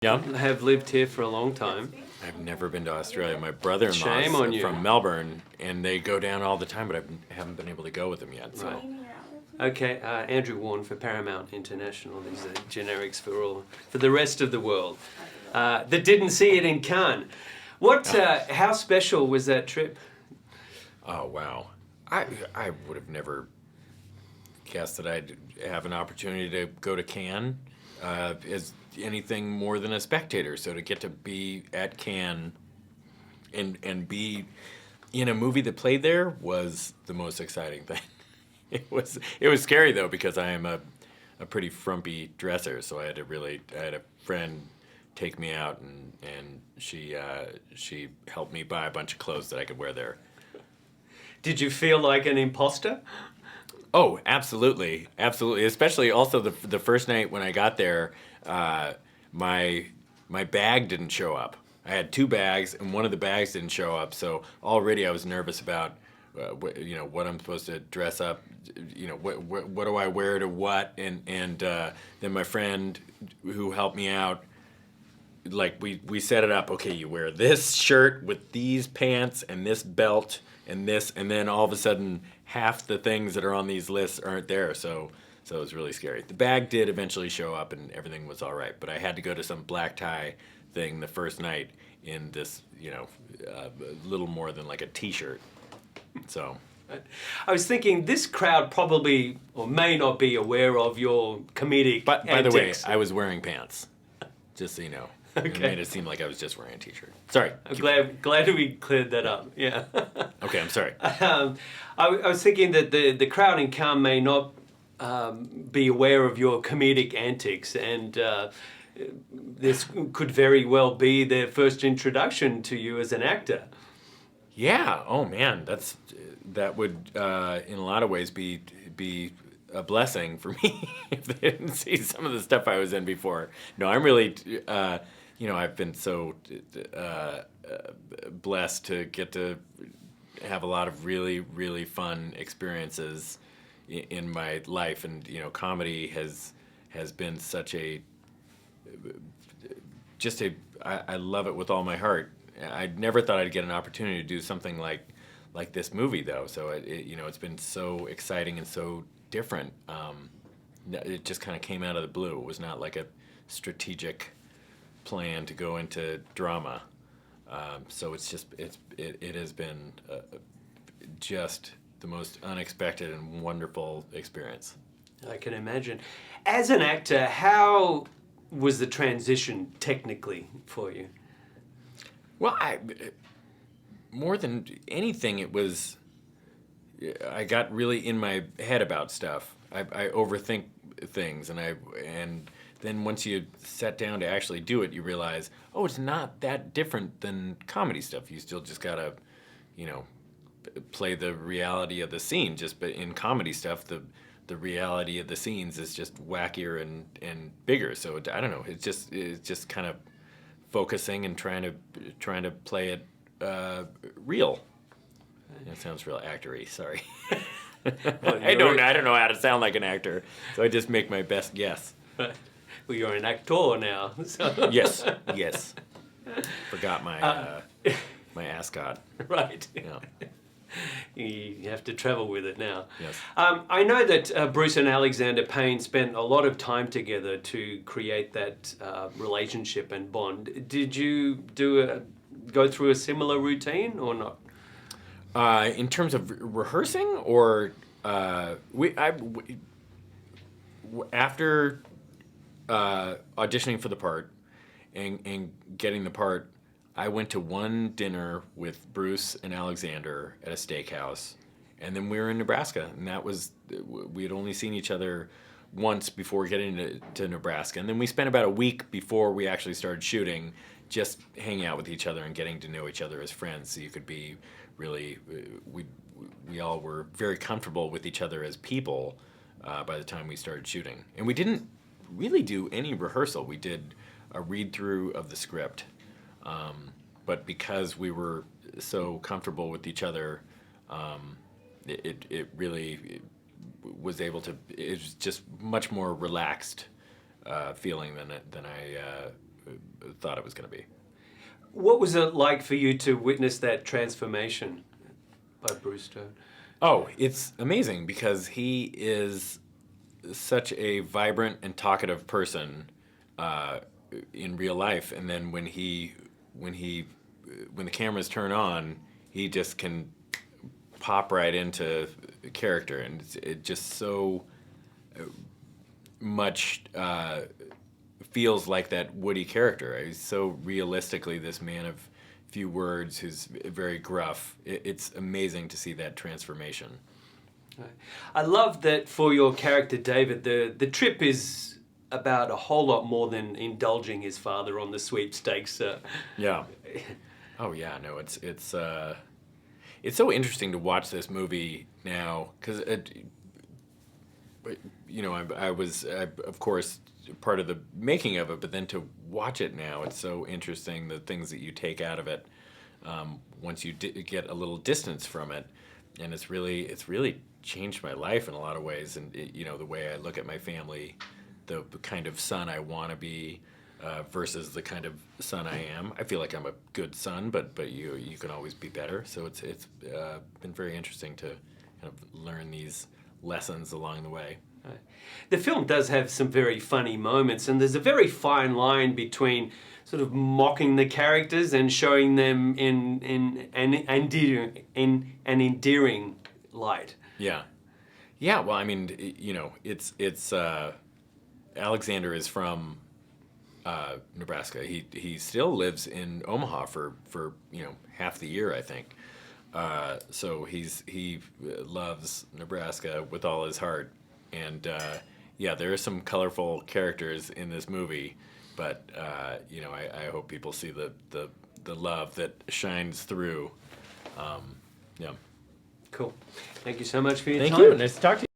Yeah. have lived here for a long time. I've never been to Australia. My brother-in-law Shame on is you. from Melbourne, and they go down all the time, but I haven't been able to go with them yet. So. Right. Okay, Andrew Warren for Paramount International. These are generics for the rest of the world that didn't see it in Cannes. How special was that trip? Oh wow, I would have never guessed that I'd have an opportunity to go to Cannes as anything more than a spectator. So to get to be at Cannes and be in a movie that played there was the most exciting thing. It was scary though, because I am a pretty frumpy dresser, so I had a friend take me out, and she helped me buy a bunch of clothes that I could wear there. Did you feel like an imposter? Oh, absolutely, absolutely. Especially also the first night when I got there, my bag didn't show up. I had 2 bags, and one of the bags didn't show up. So already I was nervous about, what I'm supposed to dress up. What do I wear to what? And then my friend who helped me out, like we set it up. Okay, you wear this shirt with these pants and this belt and this, and then all of a sudden half the things that are on these lists aren't there. So it was really scary. The bag did eventually show up and everything was all right, but I had to go to some black tie thing the first night in this, little more than like a t-shirt. So I was thinking this crowd probably or may not be aware of your comedic But by the way, antics. I was wearing pants, just so you know. Okay. It made it seem like I was just wearing a t-shirt. Sorry. I'm glad we cleared that up. Yeah. Okay, I'm sorry. I was thinking that the crowd in Cannes may not be aware of your comedic antics, and this could very well be their first introduction to you as an actor. Yeah. Oh man, that would in a lot of ways be a blessing for me if they didn't see some of the stuff I was in before. No, I'm really, I've been so blessed to get to have a lot of really, really fun experiences in my life, and comedy has been such I love it with all my heart. I never thought I'd get an opportunity to do something like this movie though. So it's been so exciting and so different. It just kind of came out of the blue. It was not like a strategic plan to go into drama. So it has been just the most unexpected and wonderful experience. I can imagine. As an actor, how was the transition technically for you? Well, more than anything, I got really in my head about stuff. I overthink things, and then once you set down to actually do it, you realize, oh, it's not that different than comedy stuff. You still just gotta, play the reality of the scene. But in comedy stuff, the reality of the scenes is just wackier and bigger. So I don't know. It's just kind of focusing and trying to play it real. That sounds real actor-y, sorry. I don't know how to sound like an actor, so I just make my best guess. Well, you're an actor now. So. Yes. Forgot my my ascot. Right. Yeah. You have to travel with it now. Yes. I know that Bruce and Alexander Payne spent a lot of time together to create that relationship and bond. Did you go through a similar routine or not? In terms of rehearsing, or after auditioning for the part and getting the part, I went to one dinner with Bruce and Alexander at a steakhouse, and then we were in Nebraska, and we had only seen each other once before getting to Nebraska, and then we spent about a week before we actually started shooting just hanging out with each other and getting to know each other as friends, so you could be really, we all were very comfortable with each other as people by the time we started shooting. And we didn't really do any rehearsal. We did a read-through of the script. But because we were so comfortable with each other, it really was able to, it was just much more relaxed feeling than I thought it was going to be. What was it like for you to witness that transformation by Bruce Stone? Oh, it's amazing because he is such a vibrant and talkative person in real life, and then when the cameras turn on, he just can pop right into character, and it just so much feels like that Woody character. He's so realistically this man of few words who's very gruff. It's amazing to see that transformation. I love that for your character, David, the trip is about a whole lot more than indulging his father on the sweepstakes. Yeah. Oh yeah, no, it's so interesting to watch this movie now because I was of course part of the making of it, but then to watch it now, it's so interesting the things that you take out of it once you get a little distance from it, and it's really changed my life in a lot of ways, and the way I look at my family, the kind of son I want to be. Versus the kind of son I am. I feel like I'm a good son, but you can always be better. So it's been very interesting to kind of learn these lessons along the way. The film does have some very funny moments, and there's a very fine line between sort of mocking the characters and showing them in an endearing light. Yeah. Well, I mean, it's Alexander is from Nebraska. He still lives in Omaha for half the year, I think. So he loves Nebraska with all his heart, and there are some colorful characters in this movie, but I hope people see the love that shines through. Yeah. Cool. Thank you so much for your time. Thank you. Nice to talk to you.